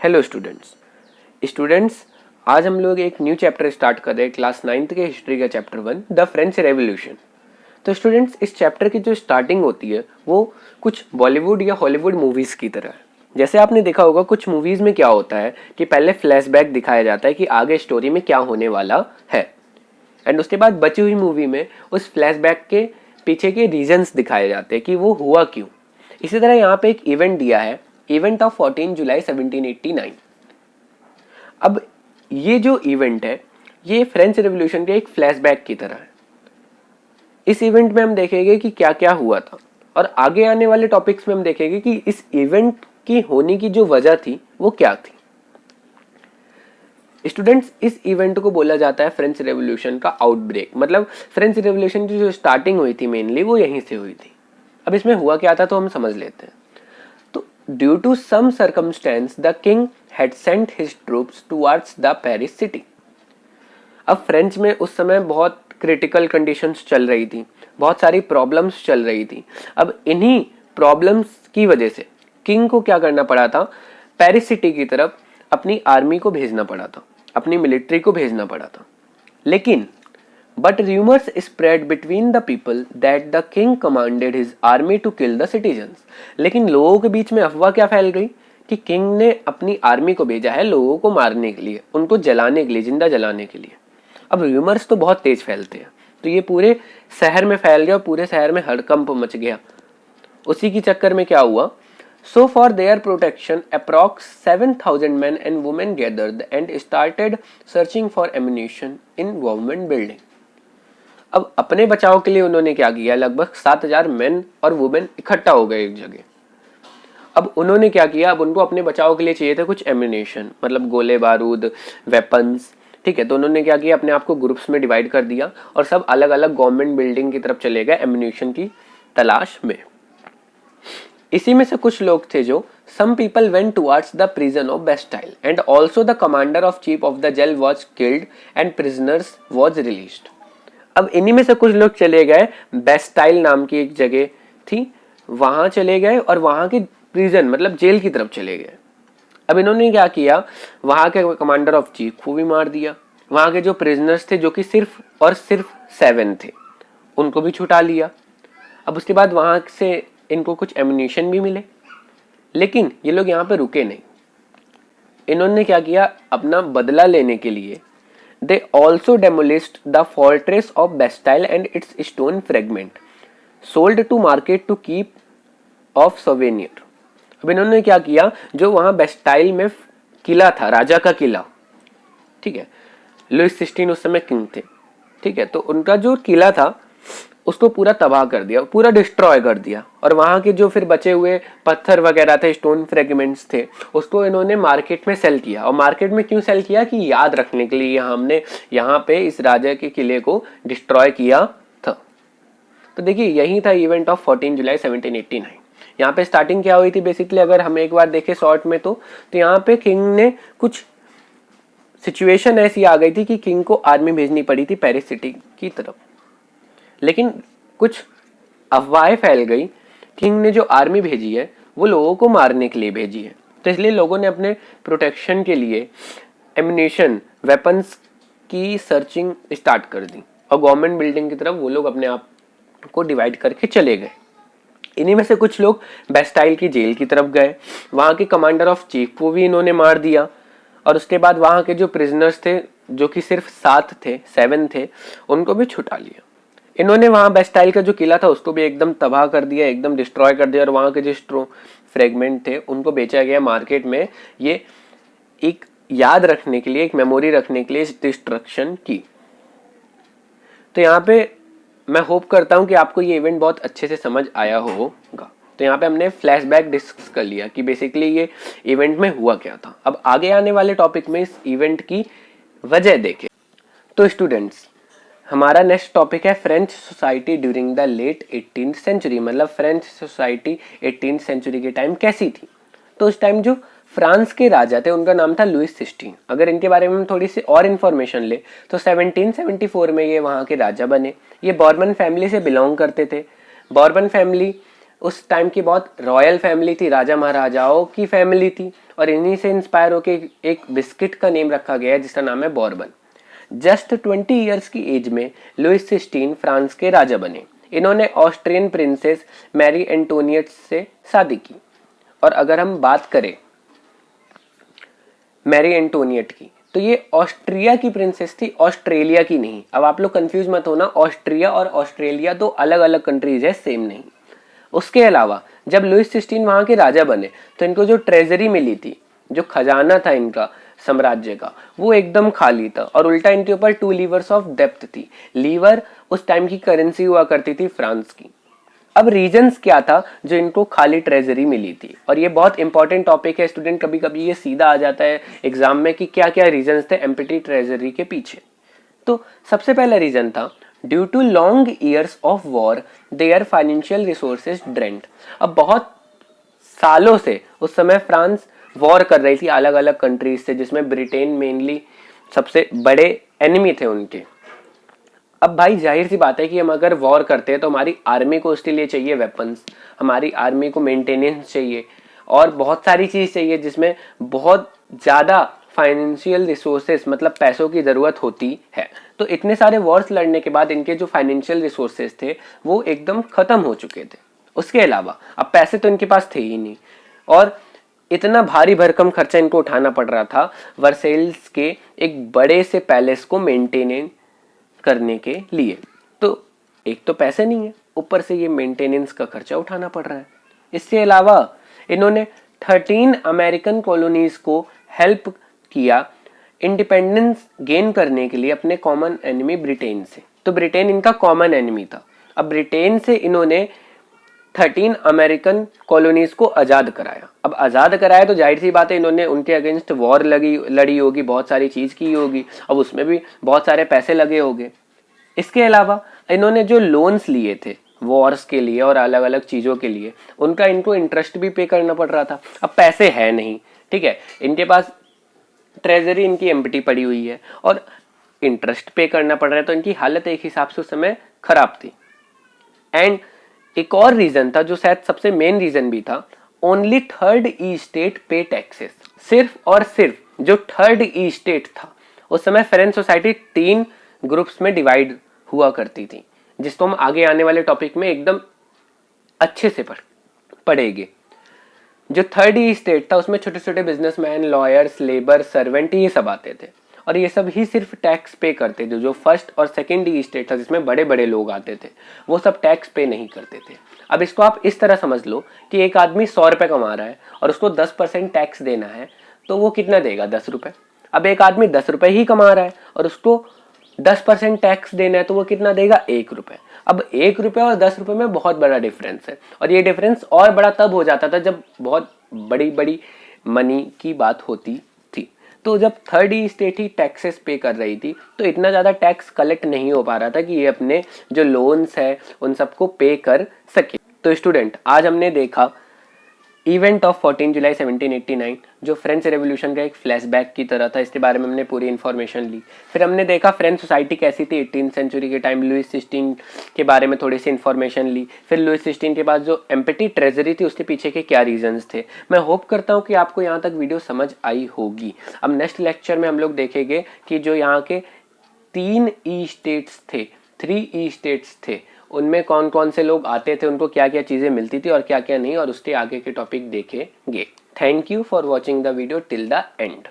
Hello students आज हम लोग एक न्यू चैप्टर स्टार्ट कर रहे हैं क्लास 9th के हिस्ट्री का चैप्टर 1 द फ्रेंच रेवोल्यूशन। तो स्टूडेंट्स इस चैप्टर की जो स्टार्टिंग होती है वो कुछ बॉलीवुड या हॉलीवुड मूवीज़ की तरह है। जैसे आपने देखा होगा कुछ मूवीज़ में क्या होता है कि पहले फ्लैशबैक दिखाया जाता है कि आगे स्टोरी में क्या होने वाला है, एंड उसके बाद बची हुई मूवी में उस फ्लैशबैक के पीछे के रीजंस दिखाए जाते हैं कि वो हुआ क्यों। इसी तरह यहाँ पे एक इवेंट दिया है, इवेंट ऑफ 14 जुलाई 1789। अब ये जो इवेंट है ये फ्रेंच रेवोल्यूशन के एक फ्लैशबैक की तरह है। इस इवेंट में हम देखेंगे कि क्या क्या हुआ था और आगे आने वाले टॉपिक्स में हम देखेंगे कि इस इवेंट की होने की जो वजह थी वो क्या थी। स्टूडेंट्स इस इवेंट को बोला जाता है फ्रेंच रेवोल्यूशन का आउटब्रेक। मतलब फ्रेंच रेवोल्यूशन की जो स्टार्टिंग हुई थी मेनली वो यहीं से हुई थी। अब इसमें हुआ क्या था तो हम समझ लेते हैं। तो due to some circumstance the king had sent his troops towards the Paris city। अब फ्रेंच में उस समय बहुत क्रिटिकल कंडीशंस चल रही थी, बहुत सारी प्रॉब्लम्स चल रही थी। अब इन्हीं प्रॉब्लम्स की वजह से किंग को क्या करना पड़ा था, पेरिस सिटी की तरफ अपनी आर्मी को भेजना पड़ा था, अपनी मिलिट्री को भेजना पड़ा था। लेकिन but rumours spread between the people that the king commanded his army to kill the citizens. लेकिन लोगों के बीच में अफवाह क्या फैल गई कि किंग ने अपनी आर्मी को भेजा है लोगों को मारने के लिए, उनको जलाने के लिए, जिंदा जलाने के लिए। अब रूमर्स तो बहुत तेज फैलते हैं, तो ये पूरे शहर में फैल गया, पूरे शहर में हड़कंप मच गया। उसी की चक्कर में क्या हुआ, so for their protection approx 7,000 men and women gathered and started searching for ammunition in government building। अब अपने बचाव के लिए उन्होंने क्या किया, लगभग 7,000 मेन और वुमेन इकट्ठा हो गए एक जगह। अब उन्होंने क्या किया, अब उनको अपने बचाव के लिए चाहिए थे कुछ एम्यूनेशन, मतलब गोले बारूद, वेपन्स। ठीक है, तो उन्होंने क्या किया, अपने आप को ग्रुप्स में डिवाइड कर दिया और सब अलग अलग गवर्नमेंट बिल्डिंग की तरफ चले गए एम्यूनेशन की तलाश में। इसी में से कुछ लोग थे जो some people went towards the prison of Bastille and also the commander of chief of the jail was killed and prisoners was released. अब इन्हीं में से कुछ लोग चले गए, बेस्टाइल नाम की एक जगह थी, वहां चले गए और वहां की प्रिजन मतलब जेल की तरफ चले गए। अब इन्होंने क्या किया, वहां के कमांडर ऑफ चीफ को भी मार दिया, वहां के जो प्रिजनर्स थे जो कि सिर्फ और सिर्फ 7 थे उनको भी छुटा लिया। अब उसके बाद वहां से इनको कुछ एम्यूनेशन भी मिले। लेकिन ये लोग यहाँ पे रुके नहीं, इन्होंने क्या किया, अपना बदला लेने के लिए they also demolished the fortress of Bastille and its stone fragment sold to market to keep of souvenir. अब इन्होंने क्या किया, जो वहां बेस्टाइल में किला था, राजा का किला, ठीक है, लुइस 16 उस समय किंग थे, ठीक है, तो उनका जो किला था उसको पूरा तबाह कर दिया, पूरा डिस्ट्रॉय कर दिया। और वहां के जो फिर बचे हुए पत्थर वगैरह थे, स्टोन फ्रेगमेंट्स थे, उसको इन्होंने मार्केट में सेल किया। और मार्केट में क्यों सेल किया, कि याद रखने के लिए हमने यहाँ पे इस राजा के किले को डिस्ट्रॉय किया था। तो देखिए यही था इवेंट ऑफ 14 जुलाई 1789। यहाँ पे स्टार्टिंग क्या हुई थी बेसिकली, अगर हम एक बार देखें शॉर्ट में तो यहाँ पे किंग ने कुछ सिचुएशन ऐसी आ गई थी कि किंग को आर्मी भेजनी पड़ी थी पेरिस सिटी की तरफ। लेकिन कुछ अफवाहें फैल गई, किंग ने जो आर्मी भेजी है वो लोगों को मारने के लिए भेजी है। तो इसलिए लोगों ने अपने प्रोटेक्शन के लिए एम्यूनेशन, वेपन्स की सर्चिंग स्टार्ट कर दी और गवर्नमेंट बिल्डिंग की तरफ वो लोग अपने आप को डिवाइड करके चले गए। इन्हीं में से कुछ लोग बेस्टाइल की जेल की तरफ गए, वहां के कमांडर ऑफ चीफ को भी इन्होंने मार दिया और उसके बाद वहां के जो प्रिजनर्स थे जो कि सिर्फ 7 थे उनको भी छुटा लिया। इन्होंने वहां बेस्टाइल का जो किला था उसको भी एकदम तबाह कर दिया, एकदम डिस्ट्रॉय कर दिया और वहां के जो स्ट्रो फ्रेगमेंट थे उनको बेचा गया मार्केट में। ये एक याद रखने के लिए, एक मेमोरी रखने के लिए इस डिस्ट्रक्शन की। तो यहाँ पे मैं होप करता हूँ कि आपको ये इवेंट बहुत अच्छे से समझ आया होगा। तो यहाँ पे हमने फ्लैशबैक डिस्कस कर लिया कि बेसिकली ये इवेंट में हुआ क्या था। अब आगे आने वाले टॉपिक में इस इवेंट की वजह देखें। तो स्टूडेंट्स हमारा नेक्स्ट टॉपिक है French society during the late 18th century. मतलब फ्रेंच सोसाइटी 18th सेंचुरी के टाइम कैसी थी। तो उस टाइम जो फ्रांस के राजा थे उनका नाम था लुइस 16। अगर इनके बारे में हम थोड़ी सी और इन्फॉर्मेशन ले तो 1774 में ये वहाँ के राजा बने। ये बॉर्बन फैमिली से बिलोंग करते थे। बॉर्बन फैमिली उस टाइम की बहुत रॉयल फैमिली थी, राजा महाराजाओं की फैमिली थी, और इन्हीं से इंस्पायर होकर एक बिस्किट का नेम रखा गया है जिसका नाम है बॉर्बन। जस्ट 20 ईयर्स की एज में लुइस 16 फ्रांस के राजा बने। इन्होंने ऑस्ट्रियन प्रिंसेस मैरी एंटोनियट से शादी की। और अगर हम बात करें मैरी एंटोनियट की, तो ये ऑस्ट्रिया की प्रिंसेस थी, ऑस्ट्रेलिया की नहीं। अब आप लोग कंफ्यूज मत होना, ऑस्ट्रिया और ऑस्ट्रेलिया दो अलग अलग कंट्रीज है, सेम नहीं। उसके अलावा जब लुइस 16 वहां के राजा बने तो इनको जो ट्रेजरी मिली थी, जो खजाना था इनका साम्राज्य का, वो एकदम खाली था, और उल्टा इनके ऊपर 2 लीवर्स ऑफ डेप्थ थी। लीवर उस टाइम की करेंसी हुआ करती थी फ्रांस की। अब रीजंस क्या था जो इनको खाली ट्रेजरी मिली थी, और ये बहुत इंपॉर्टेंट टॉपिक है स्टूडेंट, कभी कभी ये सीधा आ जाता है एग्जाम में कि क्या क्या रीजंस थे एम्प्टी ट्रेजरी के पीछे। तो सबसे पहला रीजन था due to long years of war their financial resources drained. अब बहुत सालों से उस समय फ्रांस वॉर कर रही थी अलग अलग कंट्रीज से, जिसमें ब्रिटेन मेनली सबसे बड़े एनिमी थे उनके। अब भाई जाहिर सी बात है कि हम अगर वॉर करते हैं तो हमारी आर्मी को उसके लिए चाहिए वेपन्स, हमारी आर्मी को मेंटेनेंस चाहिए, और बहुत सारी चीज चाहिए जिसमें बहुत ज्यादा फाइनेंशियल रिसोर्सेस मतलब पैसों की जरूरत होती है। तो इतने सारे वॉर्स लड़ने के बाद इनके जो फाइनेंशियल रिसोर्सेस थे वो एकदम खत्म हो चुके थे। उसके अलावा अब पैसे तो इनके पास थे ही नहीं, और इतना भारी भरकम खर्चा इनको उठाना पड़ रहा था वर्सेल्स के एक बड़े से पैलेस को मेंटेन करने के लिए। तो एक तो पैसे नहीं है, ऊपर से ये मेंटेनेंस का खर्चा उठाना पड़ रहा है। इसके अलावा इन्होंने 13 अमेरिकन कॉलोनीज को हेल्प किया इंडिपेंडेंस गेन करने के लिए अपने कॉमन एनिमी ब्रिटेन से। तो ब्रिटेन इनका कॉमन एनिमी था। अब ब्रिटेन से इन्होंने 13 अमेरिकन कॉलोनीज को आजाद कराया। अब आजाद कराया तो जाहिर सी बात है इन्होंने उनके अगेंस्ट वॉर लड़ी होगी, बहुत सारी चीज की होगी, अब उसमें भी बहुत सारे पैसे लगे होंगे। इसके अलावा इन्होंने जो लोन्स लिए थे वॉर्स के लिए और अलग अलग चीजों के लिए, उनका इनको इंटरेस्ट भी पे करना पड़ रहा था। अब पैसे है नहीं, ठीक है, इनके पास ट्रेजरी इनकी एम्प्टी पड़ी हुई है और इंटरेस्ट पे करना पड़ रहा है, तो इनकी हालत एक हिसाब से उस समय खराब थी। एंड एक और रीजन था जो शायद सबसे मेन रीजन भी था, ओनली थर्ड ई स्टेट पे टैक्सेस। सिर्फ और सिर्फ जो थर्ड ई स्टेट था, उस समय फ्रेंच सोसाइटी 3 ग्रुप्स में डिवाइड हुआ करती थी, जिसको हम आगे आने वाले टॉपिक में एकदम अच्छे से पढ़ेंगे। जो थर्ड ई स्टेट था उसमें छोटे छोटे बिजनेसमैन, लॉयर्स, लेबर, सर्वेंट, ये सब आते थे, और ये सब ही सिर्फ टैक्स पे करते थे। जो फर्स्ट और सेकेंड ई स्टेट था जिसमें बड़े बड़े लोग आते थे, वो सब टैक्स पे नहीं करते थे। अब इसको आप इस तरह समझ लो कि एक आदमी 100 रुपए कमा रहा है और उसको 10% टैक्स देना है, तो वो कितना देगा? 10 रुपए। अब एक आदमी 10 रुपए ही कमा रहा है और उसको 10% टैक्स देना है, तो वो कितना देगा? 1 रुपए। अब 1 रुपए और 10 रुपए में बहुत बड़ा डिफरेंस है, और ये डिफरेंस और बड़ा तब हो जाता था जब बहुत बड़ी बड़ी मनी की बात होती थी। तो जब थर्ड ई स्टेट ही टैक्सेस पे कर रही थी तो इतना ज़्यादा टैक्स कलेक्ट नहीं हो पा रहा था कि ये अपने जो लोन्स है उन सबको पे कर सके। तो स्टूडेंट, आज हमने देखा इवेंट ऑफ 14 जुलाई 1789, जो फ्रेंच रेवोल्यूशन का एक फ्लैशबैक की तरह था। इसके बारे में हमने पूरी इन्फॉर्मेशन ली। फिर हमने देखा फ्रेंच सोसाइटी कैसी थी 18th सेंचुरी के टाइम, लुइस 16 के बारे में थोड़ी सी इन्फॉर्मेशन ली। फिर लुइस 16 के बाद जो एम्प्टी ट्रेजरी थी उसके पीछे के क्या रीजंस थे। मैं होप करता हूँ कि आपको यहाँ तक वीडियो समझ आई होगी। अब नेक्स्ट लेक्चर में हम लोग देखेंगे कि जो यहाँ के 3 ई स्टेट्स थे, 3 ई स्टेट्स थे, उनमें कौन कौन से लोग आते थे, उनको क्या क्या चीज़ें मिलती थी और क्या क्या नहीं, और उसके आगे के टॉपिक देखेंगे। Thank you for watching the video till the end.